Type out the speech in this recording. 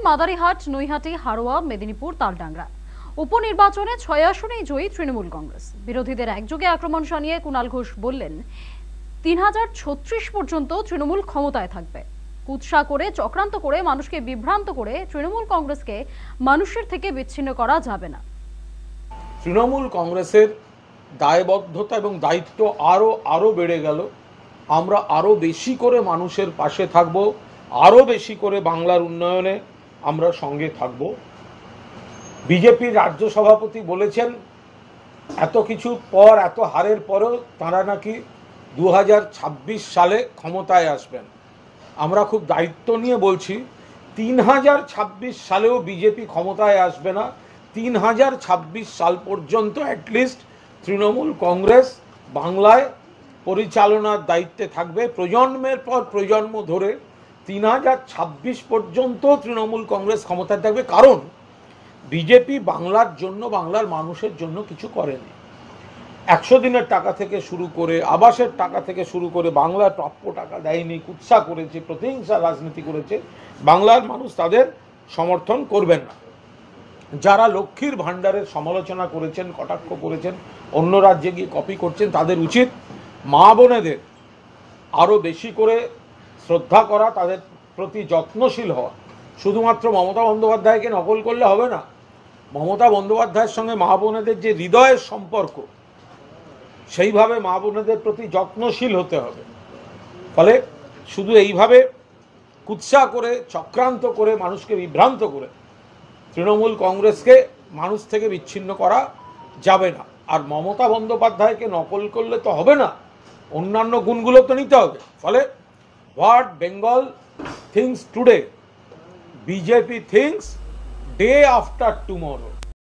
মাদারিহাট, নৈহাটি, হারোয়া, মেদিনীপুর, তালডাংরা উপনির্বাচনে 6 আসনেই জয়ী তৃণমূল কংগ্রেস। বিরোধীদের একযোগে আক্রমণ শানিয়ে কুণাল ঘোষ বললেন, 3036 পর্যন্ত তৃণমূল ক্ষমতায় থাকবে। কুৎসা করে, চক্রান্ত করে, মানুষকে বিভ্রান্ত করে তৃণমূল কংগ্রেসকে মানুষের থেকে বিচ্ছিন্ন করা যাবে না। তৃণমূল কংগ্রেসের দায়বদ্ধতা এবং দায়িত্ব আরো বেড়ে গেল। আমরা আরো বেশি করে মানুষের পাশে থাকব, আরো বেশি করে বাংলার উন্নয়নে আমরা সঙ্গে থাকব। বিজেপির রাজ্য সভাপতি বলেছেন, এত কিছুর পর, এত হারের পরেও তারা নাকি 2026 সালে ক্ষমতায় আসবেন। আমরা খুব দায়িত্ব নিয়ে বলছি, 3026 সালেও বিজেপি ক্ষমতায় আসবে না। 3026 সাল পর্যন্ত অ্যাটলিস্ট তৃণমূল কংগ্রেস বাংলায় পরিচালনার দায়িত্বে থাকবে। প্রজন্মের পর প্রজন্ম ধরে 3026 পর্যন্ত তৃণমূল কংগ্রেস ক্ষমতায় থাকবে। কারণ বিজেপি বাংলার জন্য, বাংলার মানুষের জন্য কিছু করেনি। 100 দিনের টাকা থেকে শুরু করে, আবাসের টাকা থেকে শুরু করে, বাংলার প্রাপ্য টাকা দেয়নি, কুৎসা করেছে, প্রতিহিংসা রাজনীতি করেছে। বাংলার মানুষ তাদের সমর্থন করবেন না। যারা লক্ষ্মীর ভাণ্ডারের সমালোচনা করেছেন, কটাক্ষ করেছেন, অন্য রাজ্যে গিয়ে কপি করছেন, তাদের উচিত মা বোনেদের আরও বেশি করে শ্রদ্ধা করা, তাদের প্রতি যত্নশীল হওয়া। শুধুমাত্র মমতা বন্দ্যোপাধ্যায়কে নকল করলে হবে না। মমতা বন্দ্যোপাধ্যায়ের সঙ্গে মা বোনেদের যে হৃদয়ের সম্পর্ক, সেইভাবে মা বোনেদের প্রতি যত্নশীল হতে হবে। ফলে শুধু এইভাবে কুৎসা করে, চক্রান্ত করে, মানুষকে বিভ্রান্ত করে তৃণমূল কংগ্রেসকে মানুষ থেকে বিচ্ছিন্ন করা যাবে না। আর মমতা বন্দ্যোপাধ্যায়কে নকল করলে তো হবে না, অন্যান্য গুণগুলো তো নিতে হবে। ফলে what Bengal things today, BJP things day after tomorrow.